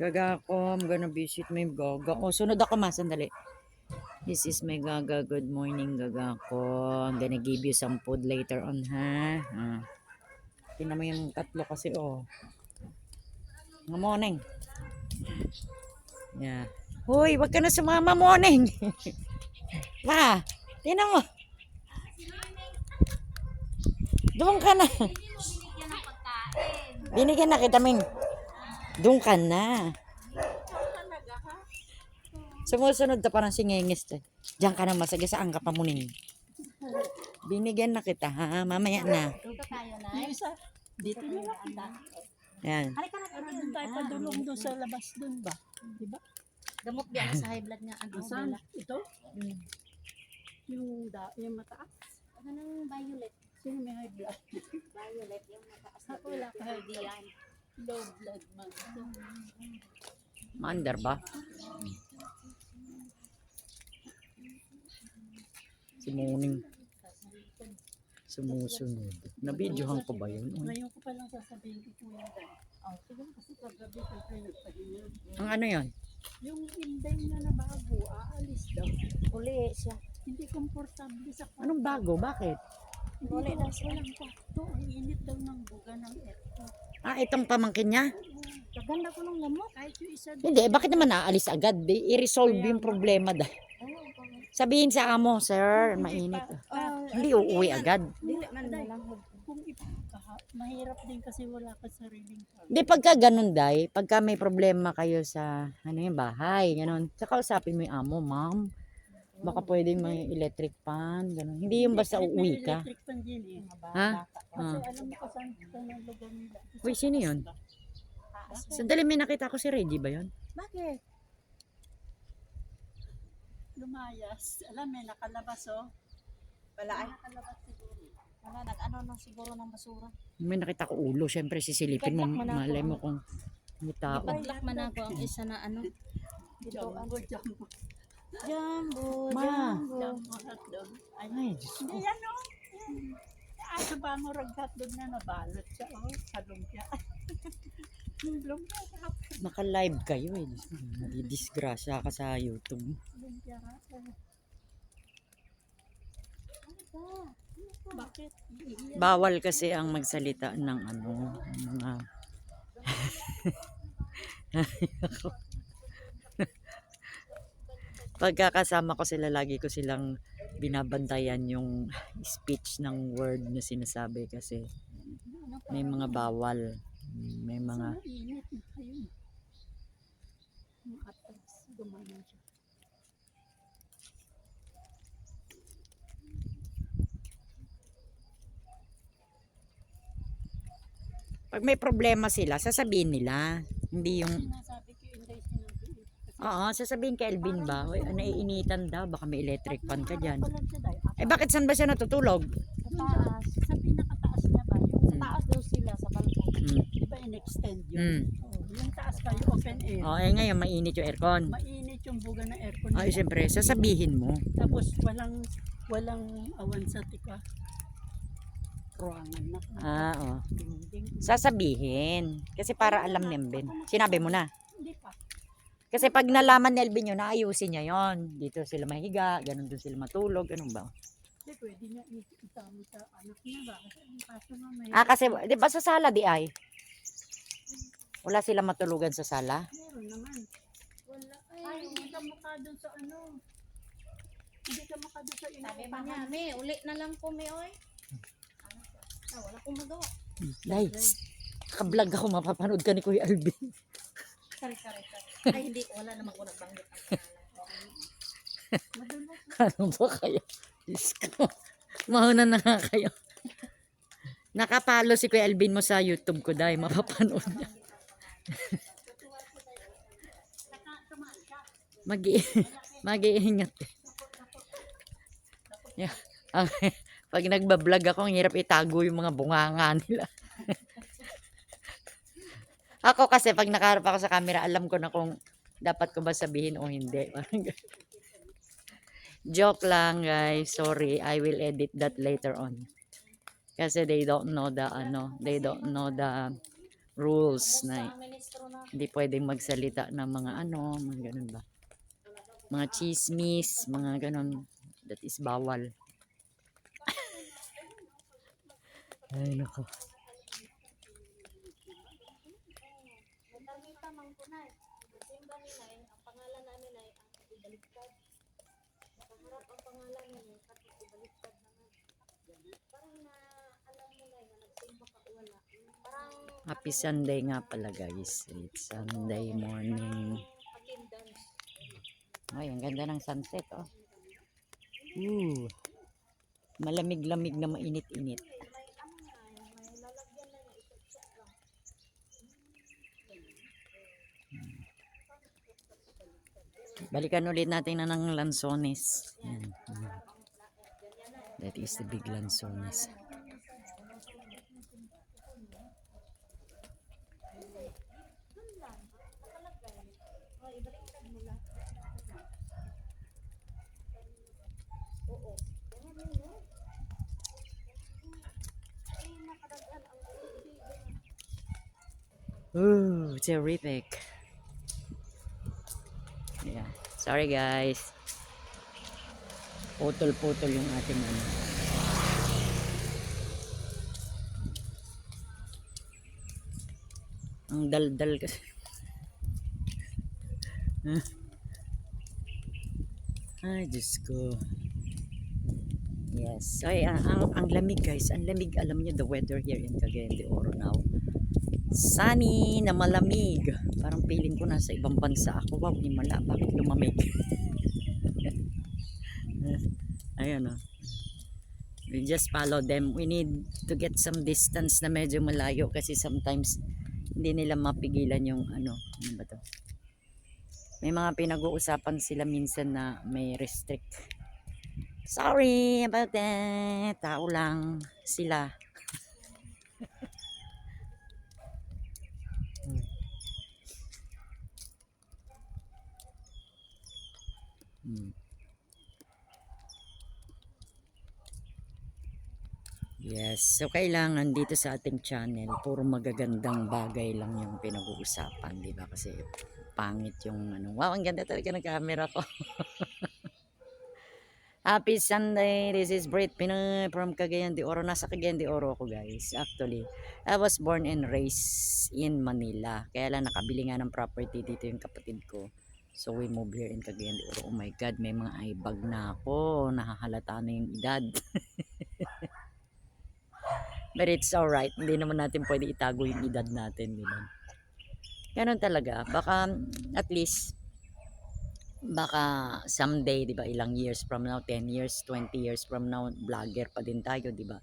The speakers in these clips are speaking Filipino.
Gaga ko, I'm gonna visit my gaga ko. Sunod ako sandali. This is my gaga. Good morning, gaga ko. I'm gonna give you some food later on, ha? Tingnan mo yung tatlo kasi, oh. Good morning. Yeah. Hoy, wag ka na sumama, morning. Ma, tingnan mo. Doon ka na. Binigyan na kita, Ming. Doon ka na. Sumusunod ka parang singengis. Diyan ka na masaya, saan ka pa muning. Binigyan na kita, ha? Mamaya na. Dito na lang kita. Yan. Pero doon tayo padulong doon sa labas doon ba? Diba? Gamot biya sa high blood nga. Saan? Ito? Yung mataas? Ano nang violet? Sino may high blood? Violet yung mataas. Wala ka. Healthy yan. Low blood man. Maandar ba? Si Muning. Sumusunod. Nabidyohan ko ba yun? Ngayon ko palang sasabihin ko po yan. Siguro kasi kagabi ko kayo nagpahinga. Ang ano yun? Yung inday na bago, aalis daw. Uli siya. Hindi komportable sa kwarto. Anong bago? Bakit? Uli daw siya lang kwarto. Ang init daw ng buga ng aircon. Itong pamangkin niya? Kaganda ko ng lamok. Kahit yung isa Hindi, bakit naman naalis agad? I-resolve yung problema dahil. Sabihin sa amo, sir, mainit. Hindi uuwi agad. Dili man lang. kung mahirap din kasi wala ka sariling pag. Hindi, pagka ganun, day, pagka may problema kayo sa yung bahay, ganun, saka usapin mo yung amo, ma'am. Baka pwede may electric fan, ganun. Hindi yung basta uuwi ka. Electric fan din eh. Ha? Kasi alam mo kung saan ng lugar nila. Uy, sino yun? Sandali, may nakita ko si Reggie ba yun? Bakit? Lumayas. Alam may nakalabas oh. Wala ay. Nakalabas siguro. Wala, nag-ano na siguro ng basura. May nakita ko ulo, syempre sisilipin mo, malay mo kung may tao. Ipadlock man ako ang isa na ano. Jumbo, jumbo. Jumbo, Ma. jumbo. Jumbo hotdog. Ay, Ay, Diyos ko. hindi yan oh. Asa ba mo rag hotdog na nabalot siya oh. Sa lumpia. Yung lumpia sa hotdog. Naka-live kayo eh. Diyos ko, nadidisgrasya ka sa YouTube. Lumpia ka. Bakit? Bawal kasi ang magsalita ng ano, mga pagkakasama ko sila, lagi ko silang binabantayan yung speech ng word na sinasabi kasi may mga bawal, may mga Init na kayo. Yung atas, gumanon siya. pag may problema sila, sasabihin nila, hindi yung Sinasabi ko yung day sinabi. oo, sasabihin kay Elvin ba, "Uy, naiinitan daw, baka may electric fan ka dyan." Palag siya day. Eh bakit saan ba siya natutulog? Sa taas. Sa pinakataas niya ba? Yung Sa taas daw sila sa balkon. di ba in-extend yun? Hmm. Oh, yung taas kayo open air. Oh, ngayon mainit yung aircon. Mainit yung buga ng aircon. Ay, siyempre, sasabihin mo. Tapos walang awan sa tika. Ruangan na. Oo. Ding-ding. Sasabihin. Kasi para alam ni Elvin. Sinabi mo na. Hindi pa. Kasi pag nalaman ni Elvin yun, naayusin niya yon. Dito sila mahiga, ganun doon sila matulog, ganun ba? Hindi pwede niya itama sa anak niya ba? Kasi ang kaso nga may... Kasi, di ba sa sala di ay? Wala sila matulugan sa sala? Meron naman. Wala. Ay, hindi ka mukha doon sa ano. Hindi ka mukha doon sa Sabi pa niya, me, uli na lang po, me, oy. Wala akong magawa. Guys, naka-vlog ako, mapapanood ka ni Kuya Alvin. Sorry. Ay, hindi, wala namang ko nagbanggit ang pangalan. Ano ba kayo? Diyos ko. Mauna na nga kayo. Nakapalo si Kuya Alvin mo sa YouTube ko dahil mapapanood niya. Mag-iingat. Yeah. Pag nagbablog ako, ang hirap itago yung mga bunganga nila. Ako kasi pag nakaharap ako sa camera, alam ko na kung dapat ko ba sabihin o hindi. Joke lang, guys. Sorry, I will edit that later on. Kasi they don't know the rules Kumusta na ang ministro na? hindi pwedeng magsalita ng mga ano, mga ganun ba. Mga chismis, mga ganun. That is bawal. Ay, nako. Nagtarmita mang kunay. Simba ni Nay, ang pangalan namin ay ang ibaliktad. Nakaharap ang pangalan namin, tapos ibaliktad naman. Parang na, alam mo na na nagsimba ka wala. Parang Happy Sunday nga pala guys. It's Sunday morning. attendance. Ay, ang ganda ng sunset oh. Ooh. Malamig-lamig na mainit-init. May ano na, may lalagyan na niya, isa lang. Balikan ulit natin na ng lansones. Yan. That is the big lansones. Ooh, terrific. Yeah. Sorry guys. Putol-putol yung ating ano. Ang daldal kasi. Ay, Diyos ko. Yes. Ay, ang lamig guys. Ang lamig. Alam niyo the weather here in Cagayan de Oro now. Sunny na malamig. Parang feeling ko nasa ibang bansa ako. Wow, himala. Bakit lumamig? Ayun oh. We just follow them. We need to get some distance na medyo malayo kasi sometimes hindi nila mapigilan yung ano ba to? May mga pinag-uusapan sila minsan na may restrict. Sorry about that. Tao lang sila. Yes, so kailangan dito sa ating channel, puro magagandang bagay lang yung pinag-uusapan, di ba? Kasi pangit yung ano. Wow, ang ganda talaga ng camera ko. Happy Sunday, this is Brit Pinoy from Cagayan de Oro. Nasa Cagayan de Oro ako guys, actually. I was born and raised in Manila. Kaya lang nakabili nga ng property dito yung kapatid ko. So we moved here in Cagayan de Oro. Oh my God, may mga eye bag na ako. Nakahalata na yung edad. But it's alright. Hindi naman natin pwede itago yung edad natin. Di ba? Ganun talaga. Baka at least baka someday, di ba, ilang years from now, 10 years, 20 years from now, vlogger pa din tayo, di ba?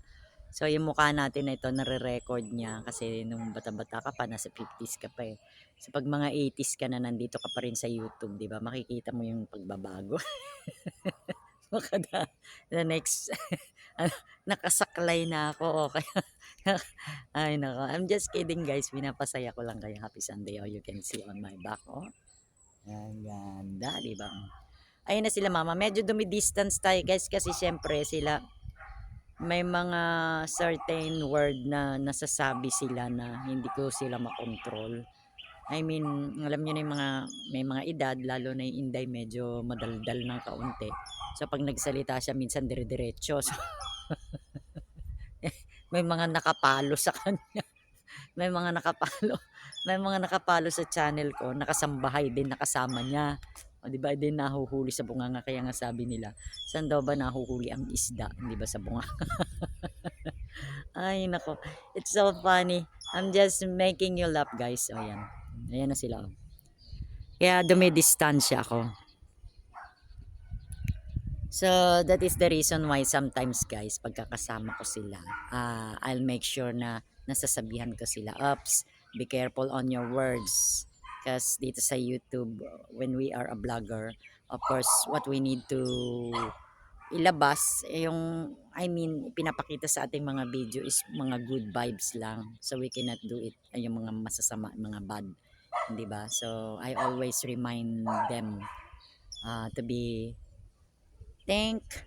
So yung mukha natin na ito, nare-record niya kasi nung bata-bata ka pa, nasa 50s ka pa eh. So pag mga 80s ka na, nandito ka pa rin sa YouTube, di ba? Makikita mo yung pagbabago. Baka the next, nakasaklay na ako, okay. Ay nako, I'm just kidding guys, pinapasaya ko lang kayo. Happy Sunday, oh, you can see on my back, oh. Ang ganda, di ba? Ayun na sila mama, medyo dumi-distance tayo guys kasi syempre sila, may mga certain word na nasasabi sila na hindi ko sila makontrol. I mean, alam niyo na yung mga, may mga edad, lalo na yung Inday, medyo madaldal ng kaunti. So pag nagsalita siya, minsan dire-diretso. So, may mga nakapalo sa kanya. May mga nakapalo. May mga nakapalo sa channel ko. Nakasambahay din, nakasama niya. O, di ba, din nahuhuli sa bunganga. Kaya nga sabi nila, saan daw ba nahuhuli ang isda? Di ba, sa bunganga? Ay, nako. It's so funny. I'm just making you laugh, guys. O, yan. Ayan na sila. Kaya dumidistansya ako. So, that is the reason why sometimes guys, pagkakasama ko sila, I'll make sure na nasasabihan ko sila, "Ups, be careful on your words." Kasi dito sa YouTube, when we are a vlogger, of course, what we need to ilabas, yung, I mean, pinapakita sa ating mga video is mga good vibes lang. So, we cannot do it, yung mga masasama, mga bad. Di ba? So, I always remind them to be thankful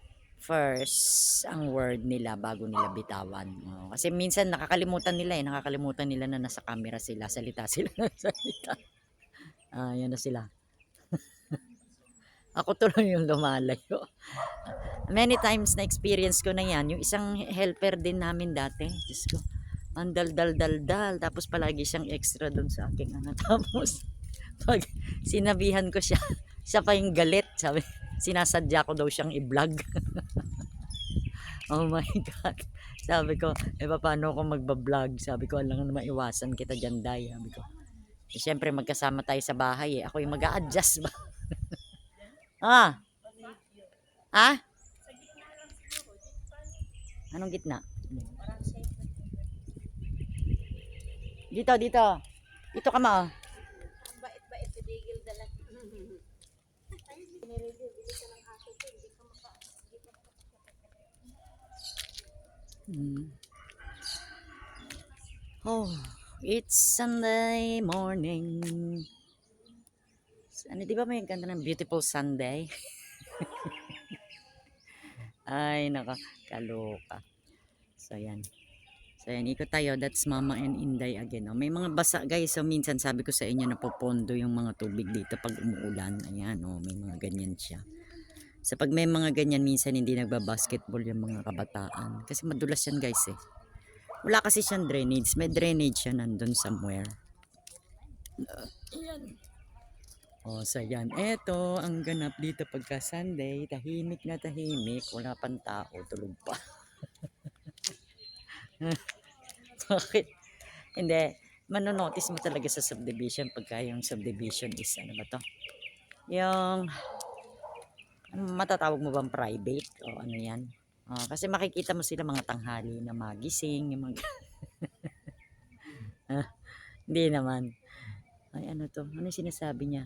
first ang word nila bago nila bitawan. Kasi minsan nakakalimutan nila nakakalimutan nila na nasa camera sila, salita sila ng salita. Yan na sila. Ako tuloy yung lumalayo. Many times na experience ko na yan. Yung isang helper din namin dati. Diyos ko, ang dal. Tapos palagi siyang extra doon sa aking Tapos, pag sinabihan ko siya, siya pa yung galit. Sabi, sinasadya ko daw siyang i-vlog. Oh my God. Sabi ko, paano ako magbablog? Sabi ko, alam na maiwasan kita dyan, Day. Sabi ko, siyempre magkasama tayo sa bahay Ako yung mag-a-adjust ba? Ha? Anong gitna? Dito. Dito ka ma. Ang bait-bait, titigil dala. Pinireview, bili ka ng aso ko, hindi ka maka... Oh, it's Sunday morning. Di ba may ganda ng beautiful Sunday? Ay, nakakaloka. So, yan. Ikot tayo. That's Mama and Inday again. May mga basa, guys. So, minsan sabi ko sa inyo, napopondo yung mga tubig dito pag umuulan. Ayan, may mga ganyan siya. So, pag may mga ganyan, minsan hindi nagbabasketball yung mga kabataan. Kasi madulas yan, guys, Wala kasi siyang drainage. May drainage siya nandun somewhere. Ayan. So yan, eto ang ganap dito pagka Sunday, tahimik na tahimik, wala pang tao, tulog pa. Bakit? Hindi, manonotice mo talaga sa subdivision pagka yung subdivision is, ano ba to? Yung, matatawag mo bang private o ano yan? Kasi makikita mo sila mga tanghali na magising, yung mga... Hindi naman. Ay, ano to? Ano yung sinasabi niya?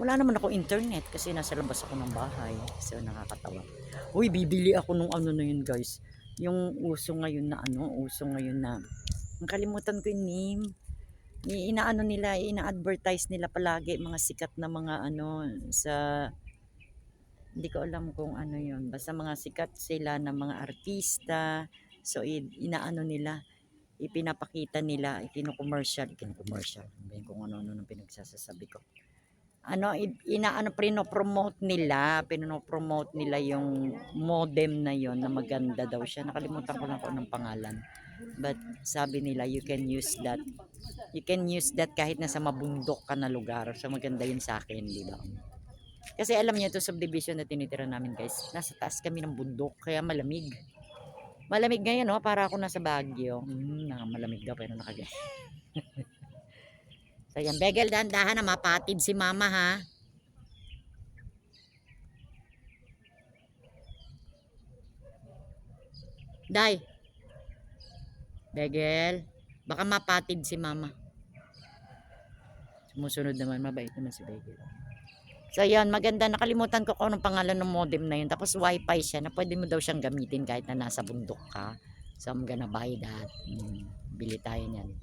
Wala naman ako internet kasi nasa labas ako ng bahay. So, nakakatawa. Uy, bibili ako nung ano na yun, guys. Yung uso ngayon na ang kalimutan ko yung name. Inaano nila, ina-advertise nila palagi mga sikat na mga sa hindi ko alam kung ano yun. Basta mga sikat sila na mga artista. So, inaano nila, ipinapakita nila, kino-commercial, kung ano-ano nang pinagsasasabi ko. Pinopromote nila yung modem na yon na maganda daw siya. Nakalimutan ko lang kung anong pangalan. But sabi nila, you can use that kahit nasa mabundok ka na lugar. So maganda yun sa akin, di ba? Kasi alam niyo, ito subdivision na tinitira namin, guys. Nasa taas kami ng bundok, kaya malamig. Malamig ngayon, para ako nasa Baguio. Malamig daw, pero nakagaya. So yan, Begel, dahan-dahan na mapatid si Mama, ha. Day. Begel, baka mapatid si Mama. Sumusunod naman, mabait naman si Begel. So yan, maganda. Nakalimutan ko kung anong pangalan ng modem na yun. Tapos wifi siya na pwede mo daw siyang gamitin kahit na nasa bundok ka. So I'm gonna buy that. Bili tayo niyan.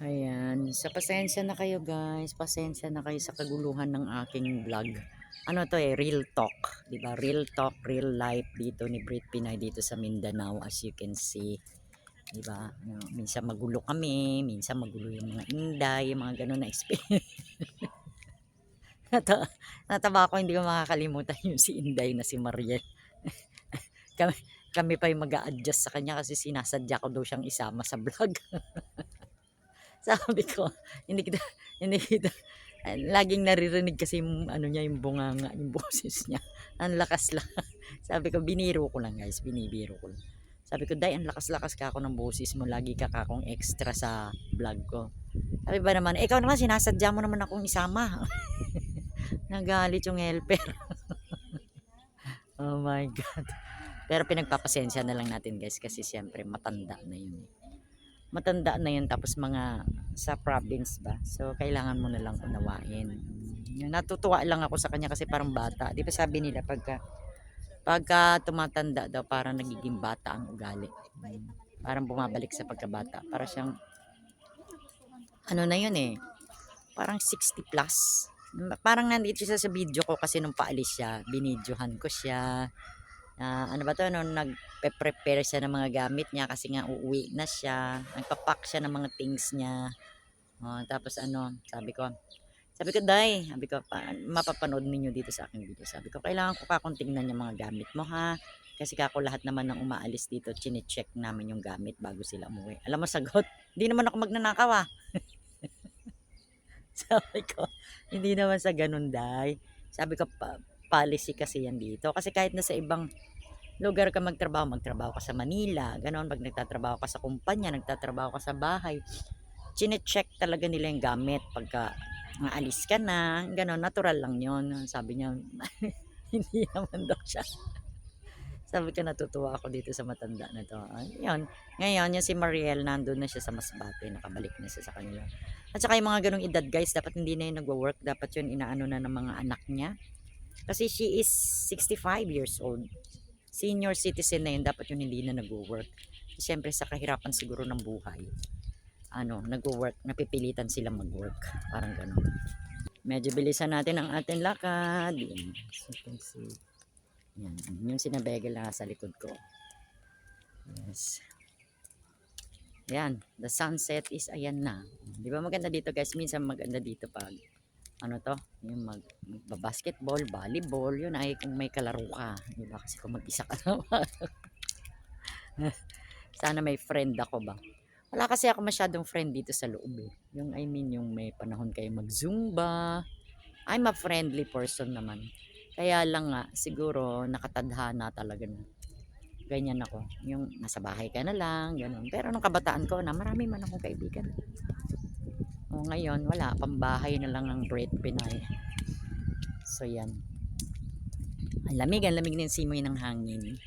Ayan. So pasensya na kayo, guys. Pasensya na kayo sa kaguluhan ng aking vlog. Ano to real talk. Diba? Real talk, real life dito ni Brit Pinay dito sa Mindanao, as you can see. Diba? Minsan magulo kami, minsan magulo yung mga Inday, yung mga ganun na experience. Nataba ako, hindi ko makakalimutan yung si Inday na si Mariel. kami pa yung mag-a-adjust sa kanya kasi sinasadya ko daw siyang isama sa vlog. Sabi ko, hindi kita, laging naririnig kasi yung yung bunganga, yung boses niya. Ang lakas lang. Sabi ko, biniro ko lang, guys, binibiro ko lang. Sabi ko, Day, ang lakas-lakas ka ako ng boses mo. Lagi ka akong extra sa vlog ko. Sabi ba naman, ikaw naman, sinasadya mo naman akong isama. Nagalit yung helper. Oh my God. Pero pinagpapasensya na lang natin, guys. Kasi siyempre, matanda na yun. Matanda na yun. Tapos mga sa province ba. So, kailangan mo na lang unawain. Natutuwa lang ako sa kanya kasi parang bata. Di ba sabi nila, pagka tumatanda daw, parang nagiging bata ang ugali. Parang bumabalik sa pagkabata. Para siyang ano na yun eh, parang 60 plus. Parang nandito siya sa video ko kasi nung paalis siya, binidyohan ko siya. Ano ba to, nung nagpe-prepare siya ng mga gamit niya kasi nga uuwi na siya. Nagpapack siya ng mga things niya. Tapos sabi ko, Day, sabi ko, mapapanood ninyo dito sa aking video. Sabi ko, kailangan ko kakong tingnan yung mga gamit mo ha. Kasi kako lahat naman ng umaalis dito, chine-check namin yung gamit bago sila umuwi. Alam mo, sagot, hindi naman ako magnanakaw Sabi ko, hindi naman sa ganun, Day. Sabi ko, policy kasi yan dito. Kasi kahit na sa ibang lugar ka magtrabaho ka sa Manila, ganon, pag nagtatrabaho ka sa kumpanya, nagtatrabaho ka sa bahay, chine-check talaga nila yung gamit pagka alis ka na, ganon, natural lang yon. Sabi niya, hindi naman daw siya. Sabi ko, natutuwa ako dito sa matanda na to. Yun. Ngayon, yung si Mariel, nandun na siya sa Masbate. Nakabalik na siya sa kanila. At saka yung mga ganong edad, guys, dapat hindi na yun nagwo-work. Dapat yun inaano na ng mga anak niya. Kasi she is 65 years old. Senior citizen na yun. Dapat yun hindi na nagwo-work. Siyempre, sa kahirapan siguro ng buhay, nagwo-work. Napipilitan silang mag-work. Parang ganon. Medyo bilisan natin ang ating lakad. Yan. So, you can see. Yan, yung sinabegel na sa likod ko. Yes. Yan, the sunset is ayan na. Di ba maganda dito, guys? Minsan maganda dito pag yung magbabasketball, volleyball, yun ay kung may kalaro ka. Di ba? Kasi kung mag-isa ka naman. Sana may friend ako ba? Wala kasi ako masyadong friend dito sa loob eh. Yung yung may panahon kayo mag-zumba. I'm a friendly person naman. Kaya lang nga, siguro nakatadhana talaga na. Ganyan ako. Yung nasa bahay ka na lang, ganun. Pero nung kabataan ko na, marami man akong kaibigan. Ngayon, wala. Pambahay na lang ang Great Pinay. So, yan. Ang lamig na yung simoy ng hangin.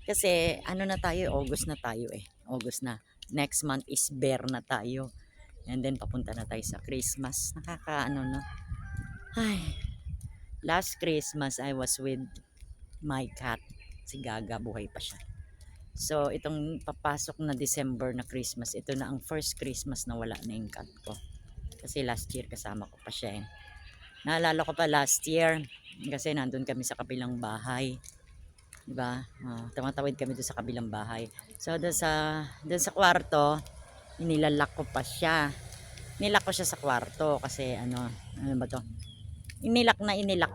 Kasi, na tayo, August na tayo eh. August na. Next month is bear na tayo. And then, papunta na tayo sa Christmas. No? Ay, last Christmas, I was with my cat. Si Gaga, buhay pa siya. So, itong papasok na December na Christmas, ito na ang first Christmas na wala na yung cat ko. Kasi last year kasama ko pa siya eh. Naalala ko pa last year, kasi nandun kami sa kabilang bahay. Diba? Tumatawid kami doon sa kabilang bahay. So, doon sa kwarto, inilalak ko pa siya. Nilak ko siya sa kwarto kasi ano ba to? Inilak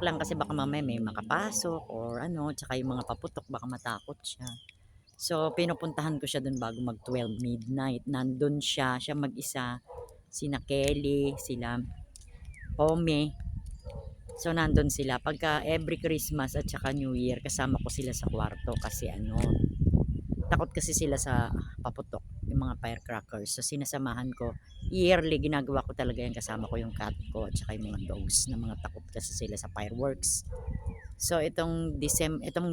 lang kasi baka mamaya may makapasok or tsaka yung mga paputok baka matakot siya. So pinupuntahan ko siya doon bago mag 12 midnight. Nandun siya mag-isa, sina Kelly, sila Pome. So nandun sila pagka every Christmas at saka New Year kasama ko sila sa kwarto kasi takot kasi sila sa paputok, yung mga firecrackers. So sinasamahan ko, yearly ginagawa ko talaga yan, kasama ko yung cat ko at saka yung mga dogs na mga takot kasi sila sa fireworks. So itong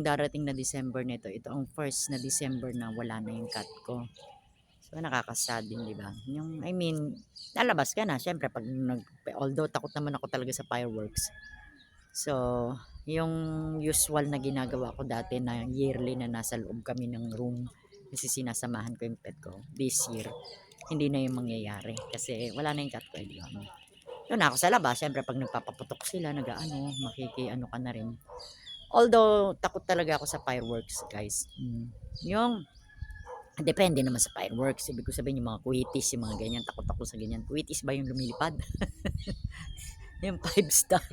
darating na December nito, ito ang first na December na wala na yung cat ko. So nakakasad din, di ba? Yung lalabas ka na syempre pag although takot naman ako talaga sa fireworks. So yung usual na ginagawa ko dati na yearly na nasa loob kami ng room kasi sinasamahan ko yung pet ko, this year hindi na yung mangyayari kasi wala na yung cat ko. Doon ako sa labas, syempre pag nagpapaputok sila makikiano ka na rin, although takot talaga ako sa fireworks, guys. Yung depende naman sa fireworks, ibig ko sabihin yung mga kuwitis, yung mga ganyan, takot ako sa ganyan. Kuwitis ba yung lumilipad? Yung 5-star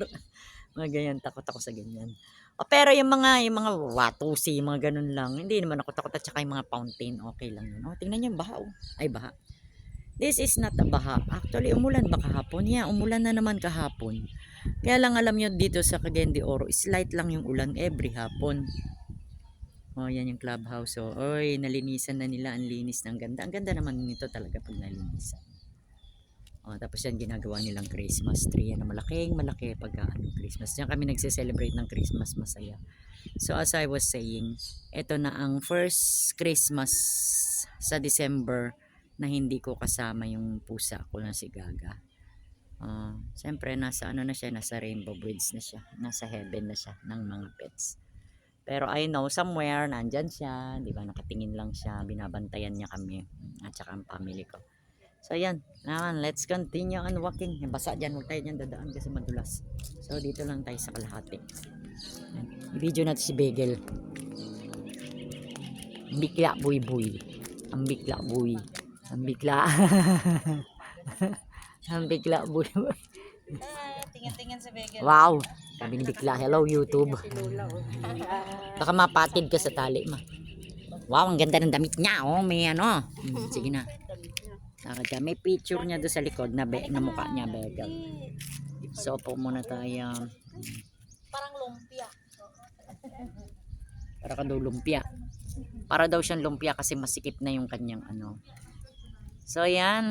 mga ganyan, takot ako sa ganyan. Pero yung mga watusi, yung mga ganun lang, hindi naman ako takot. At saka yung mga fountain, okay lang yun. Tingnan nyo yung baha. Ay, baha. This is not a baha. Actually, umulan ba kahapon? Yeah, umulan na naman kahapon. Kaya lang alam nyo dito sa Cagayan de Oro, slight lang yung ulan every hapon. Yan yung clubhouse. Oy, nalinisan na nila. Ang linis na, ang ganda. Ang ganda naman nito talaga pag nalinisan. Tapos yan ginagawa nilang Christmas tree. Yan na malaki pag Christmas. Diyan kami nagse-celebrate ng Christmas, masaya. So as I was saying, ito na ang first Christmas sa December na hindi ko kasama yung pusa ko na si Gaga. Siyempre nasa na siya, nasa Rainbow Bridge na siya. Nasa heaven na siya ng mga pets. Pero I know somewhere nandyan siya, di ba, nakatingin lang siya, binabantayan niya kami at saka ang family ko. So yan, naman, let's continue on walking. Yung basa dyan, huwag tayo dyan dadaan kasi madulas. So dito lang tayo sa kalahati. Yan. I-video natin si Begel. Ang bigla buy buy. Ang bigla buy. Ang bigla. Ang bigla buy buy. Tingin-tingin sa Begel. Wow. Sabi ni bigla, hello YouTube. Si Lola, oh. Baka mapatid ka sa tali ma. Wow, ang ganda ng damit niya. Oh, may ano. Sige na. Lakad ka. May picture niya doon sa likod na, na mukha niya, Begel. So, po muna tayo. Parang lumpia. Para ka daw lumpia. Para daw siyang lumpia kasi masikip na yung kanyang ano. So, yan.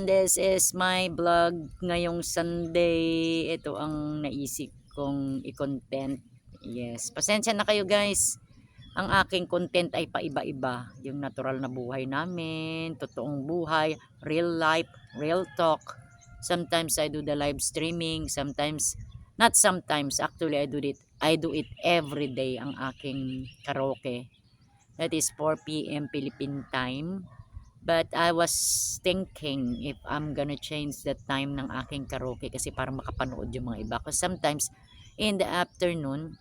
This is my vlog ngayong Sunday. Ito ang naisip kong i-content. Yes. Pasensya na kayo guys. Ang aking content ay paiba-iba. Yung natural na buhay namin, totoong buhay, real life, real talk. Sometimes I do the live streaming, sometimes, not sometimes, actually I do it every day ang aking karaoke. That is 4 p.m. Philippine time. But I was thinking if I'm gonna change the time ng aking karaoke kasi para makapanood yung mga iba. Because sometimes in the afternoon,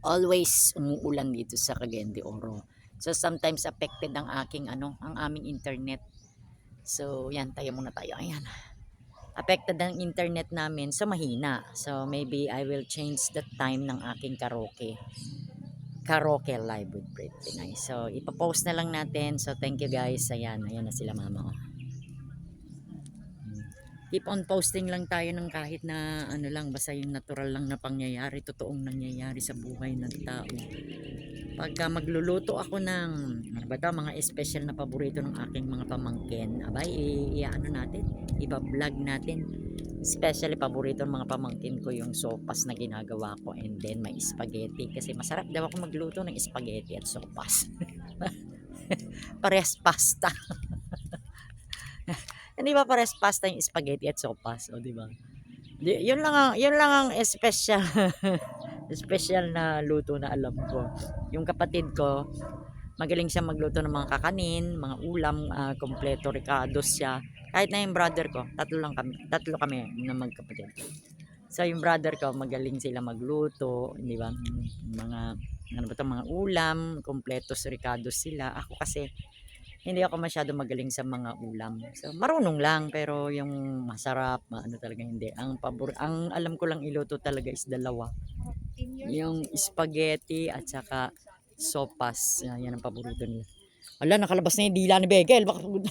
always umuulan dito sa Cagayan de Oro. So sometimes affected ang aking ang aming internet. So yan, tayo muna tayo. Ayan. Affected ang internet namin so mahina. So maybe I will change the time ng aking karaoke. Karaoke live with Brett Pinay. So ipopost na lang natin. So thank you guys. Ayan na sila mama. Keep on posting lang tayo ng kahit na ano lang, basta yung natural lang na pangyayari, totoong nangyayari sa buhay ng tao. Pagka magluluto ako ng ano ba ito, mga special na paborito ng aking mga pamangkin, abay, ano natin, iba-vlog natin. Especially paborito ng mga pamangkin ko yung sopas na ginagawa ko and then may spaghetti. Kasi masarap daw ako magluto ng spaghetti at sopas. Parehas pasta. Hindi ba pares pasta yung spaghetti at sopas, o di ba? Yun lang ang special special na luto na alam ko. Yung kapatid ko, magaling siya magluto ng mga kakanin, mga ulam, kompleto ricados siya. Kahit na yung brother ko, tatlo kami na magkapatid. So yung brother ko, magaling sila magluto, di ba? Mga ano ba 'to, mga ulam, kompletos ricados sila. Ako kasi hindi ako masyado magaling sa mga ulam. So, marunong lang, pero yung masarap, ano talaga hindi. Ang alam ko lang iluto talaga is dalawa. Yung spaghetti at saka sopas. Yan ang paborito nila. Ala, nakalabas na yung dila ni Begel. Baka pagod.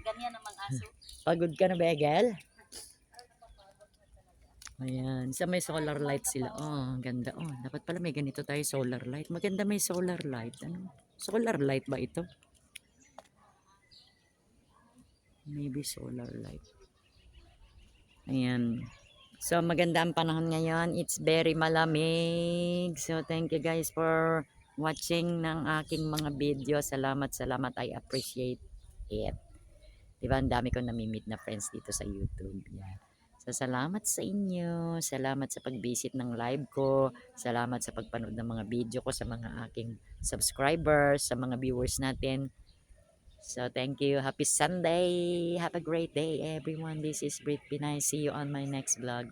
Ganyan namang aso. Pagod ka na, Begel? Ayan. Sa may solar light sila. Oh, ang ganda. Oh, dapat pala may ganito tayo solar light. Maganda may solar light. Ano? Solar light ba ito? Maybe solar light. Ayan. So, maganda ang panahon ngayon. It's very malamig. So, thank you guys for watching ng aking mga video. Salamat. I appreciate it. Diba, ang dami kong nami-meet na friends dito sa YouTube. Yeah. So, salamat sa inyo. Salamat sa pag-visit ng live ko. Salamat sa pagpanood ng mga video ko sa mga aking subscribers, sa mga viewers natin. So, thank you. Happy Sunday. Have a great day, everyone. This is Brit Pinay. See you on my next vlog.